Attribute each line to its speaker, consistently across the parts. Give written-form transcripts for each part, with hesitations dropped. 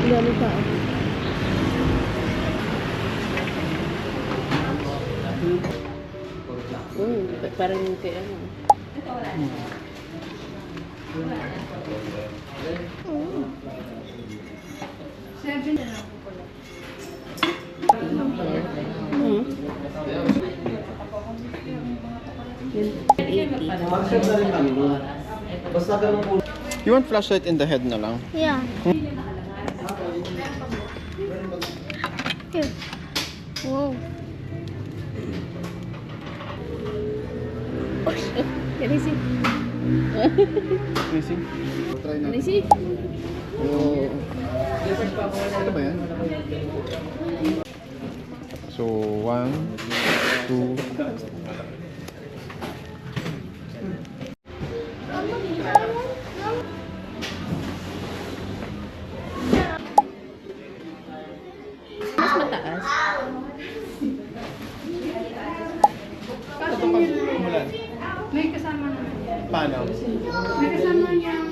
Speaker 1: Dami pa. Parang kay ano.
Speaker 2: Seven na lang po pala.
Speaker 3: You want flashlight in the head na lang?
Speaker 1: Yeah. Here. Wow. Can you see?
Speaker 3: Can you see? Try
Speaker 1: Can you
Speaker 3: natin.
Speaker 1: see?
Speaker 3: Oh. Ito ba yan? So, 1, 2,
Speaker 1: Mas mataas.
Speaker 2: Kaso may kasama naman yan.
Speaker 3: paano?
Speaker 2: May kasama niyang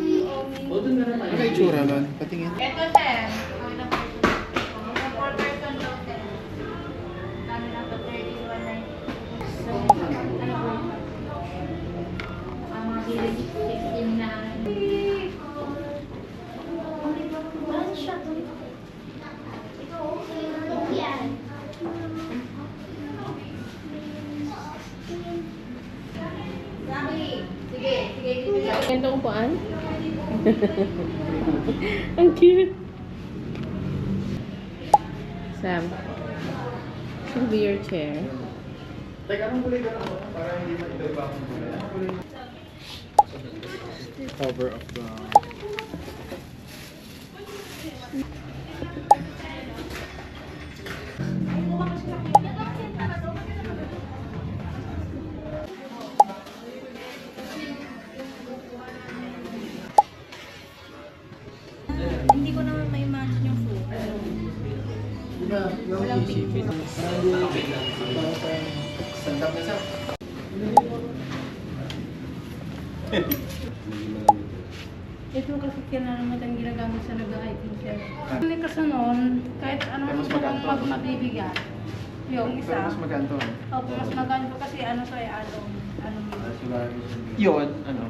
Speaker 3: Ano yung itsura nun? Patingin.
Speaker 2: ito, sir. Ang 4 person daw, sir. Ano lang to, 31.90. So, ano po? Ang mga village 16 na. Sige, sige.
Speaker 1: Ganda upuan. Ang cute. Sam, this will be your chair.
Speaker 3: Teka, anong kulay ka na? Para hindi mag-iba akong kulay. Cover of the...
Speaker 2: Hindi ko naman ma-imagine yung food. Walang picture.
Speaker 3: Stand-up na siya.
Speaker 2: Ito kasi kinalamat ang ginagamit sa nag-hiking sir. Hindi kasi noon, kahit ano
Speaker 3: Mas
Speaker 2: gusto
Speaker 3: maganto.
Speaker 2: mong magbibigyan. Yung
Speaker 3: Pero
Speaker 2: isa.
Speaker 3: mas maganto.
Speaker 2: Opo, mas maganto kasi ano to ay along.
Speaker 3: Yun, ano?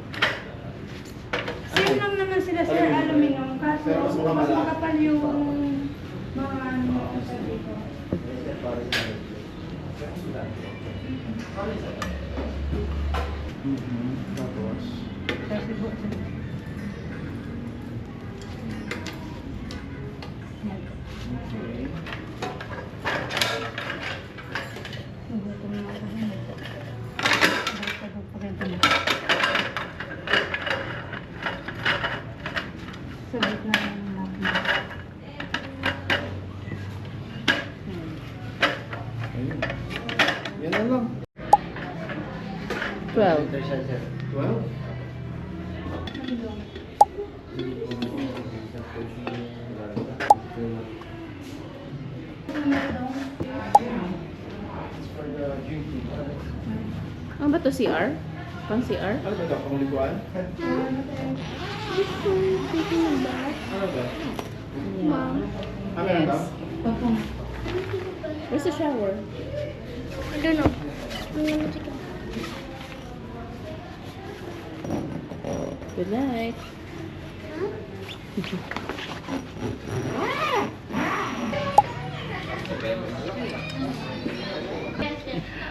Speaker 2: Same lang naman sila sir, aluminum. Kaso
Speaker 3: Pero mas
Speaker 2: mas
Speaker 3: malaki.
Speaker 2: makapal yung mga ano sa dito.
Speaker 3: Tapos...
Speaker 2: Kasi po.
Speaker 3: Okay.
Speaker 2: Nagutom na ako. Sabit na lang natin.
Speaker 3: Ayun. Yan na lang.
Speaker 1: 12.
Speaker 3: 12? For the drinking.
Speaker 1: Ano ba to? CR? Pang CR?
Speaker 3: Ano ba ito? Panguliguan? Ano ba?
Speaker 1: Yeah.
Speaker 3: Ah, meron ba?
Speaker 1: Where's the shower?
Speaker 4: I don't know. I'm gonna take it.
Speaker 1: Good night.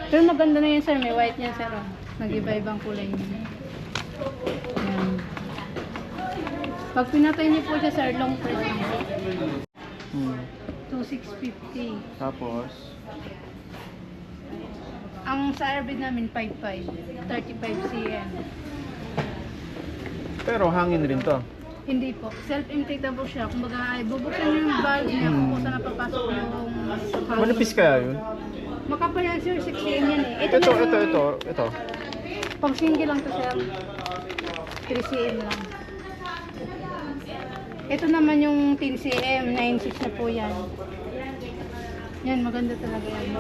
Speaker 2: Pero maganda na yun sir, may white yan sir. Oh. Nag-iba-ibang kulay niya. Yan. Pag pinatay niyo po siya sir, long press niya.
Speaker 3: Hmm.
Speaker 2: 2,650.
Speaker 3: Tapos...
Speaker 2: Ang sa airbed namin 5.5, 35 cm.
Speaker 3: Pero hangin rin to.
Speaker 2: Hindi po, self-inflatable siya. Kumbaga ay bubuksan niyo yung valve niya kung saan napapasok yung hangin.
Speaker 3: Manipis kaya yun?
Speaker 2: Makapal yan sir, 6 cm yan eh.
Speaker 3: Ito.
Speaker 2: Pang single lang to sir. 3 cm lang. Ito naman yung 10 cm, 9.6 na po yan. Yan, maganda talaga yan.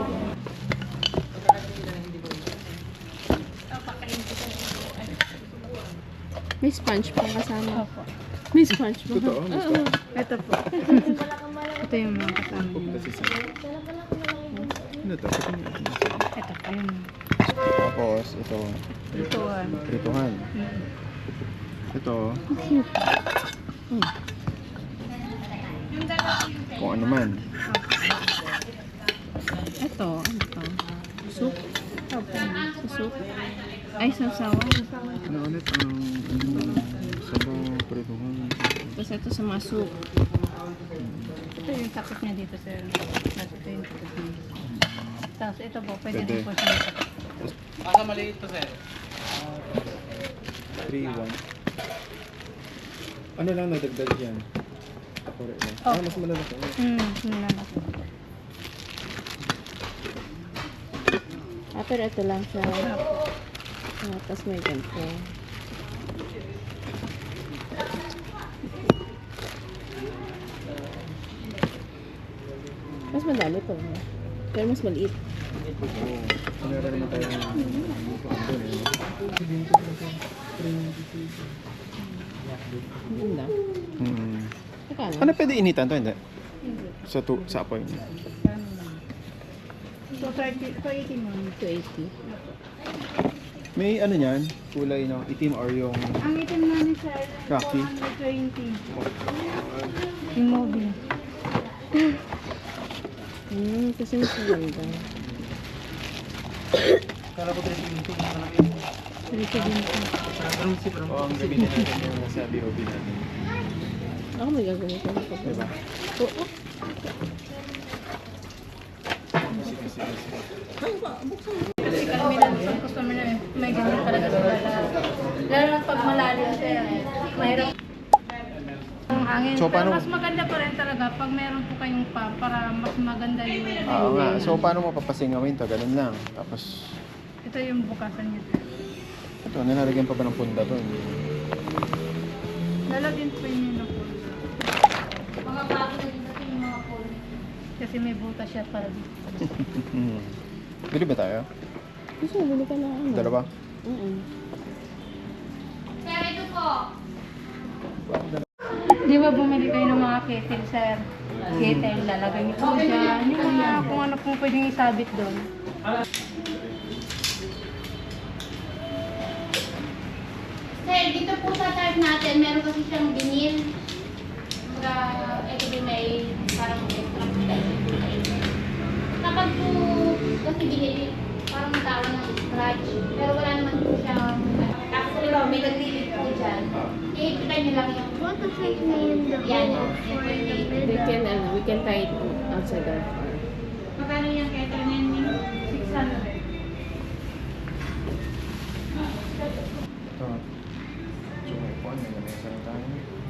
Speaker 1: May sponge pang kasama.
Speaker 2: Opo.
Speaker 1: May sponge ba?
Speaker 3: Totoo, may sponge.
Speaker 2: Ito po. Ito yung mga kasama niya.
Speaker 3: Kasi sa... Ano to?
Speaker 2: Ito po yun.
Speaker 3: Tapos, ito.
Speaker 2: Ito ah.
Speaker 3: Prituhan.
Speaker 2: Mm.
Speaker 3: Ito. Kung ano man.
Speaker 2: Ito. Ito.
Speaker 1: Soup?
Speaker 2: Opo.
Speaker 1: Soup?
Speaker 2: Ay, sasawan.
Speaker 3: Ano ulit ang sabaw, prituhan.
Speaker 1: Tapos ito sa mga soup.
Speaker 2: Ito yung takot niya dito, sir. Ito yung takot niya. Tapos ito po, pwede
Speaker 3: Pwede.
Speaker 2: din po siya matakot.
Speaker 3: 3-1. Ano lang nadagdag yan? Correct lang.
Speaker 2: Oh.
Speaker 3: Mas malalaki.
Speaker 2: Nilalaki.
Speaker 1: Pero ito lang siya. Tapos may ganito. Mas madami to. Pero mas maliit.
Speaker 3: Oo. Sinara naman tayo ng doon eh.
Speaker 1: Ang ganda. Teka lang.
Speaker 3: Ano pwede initan to? Hindi? Sa apoy.
Speaker 2: So, 30, 280 mo.
Speaker 1: 280.
Speaker 3: May ano niyan? Kulay no? Itim or yung...
Speaker 2: Ang itim na ni sir,
Speaker 3: Rocky.
Speaker 2: 420. Immobile.
Speaker 1: Kasi mas maganda.
Speaker 3: Kala ko 320.
Speaker 2: 370.
Speaker 3: Oo, ang gabi na natin yung nasa BOB natin.
Speaker 1: Ako may gagawin ko.
Speaker 3: Diba?
Speaker 1: Oo.
Speaker 3: Sige, sige, sige.
Speaker 2: Kasi karamihan sa customer na may ganyan talaga sila. Lalo na pag malalim sir, mahirap ang hangin.
Speaker 3: So,
Speaker 2: Pero
Speaker 3: paano-
Speaker 2: mas maganda pa rin talaga pag meron po kayong pump para mas maganda yung
Speaker 3: Oo nga. So, paano mo papasingawin to? Ganun lang. Tapos,
Speaker 2: ito yung bukasan niya sir.
Speaker 3: ito, nilalagyan pa ba ng punda to? Hindi.
Speaker 2: Lalagyan po yun yung pool. Mga bago na din kasi yung mga pool. Kasi may butas siya para dito.
Speaker 3: Bili ba tayo?
Speaker 1: Gusto mo, bili ka na ano?
Speaker 3: Dalawa?
Speaker 4: Sir, ito po.
Speaker 2: Di ba bumili kayo ng mga kettle, sir? Kettle, lalagay niyo po dyan. Yung mga kung ano pong pwedeng isabit doon.
Speaker 4: Sir, dito po sa tart natin, meron kasi siyang vinyl. Ito din may parang extra kapag po kasi binili, parang magkaroon ng scratch. Pero wala naman po siyang... Tapos ito, may nag-limit po dyan. I-kita niyo lang yung... What does it mean? Yan, yan.
Speaker 1: We can tie it outside our car.
Speaker 2: Magkano yung kettle na yun? 600.
Speaker 3: Ito. Sumukuan. May lamesa na tayo.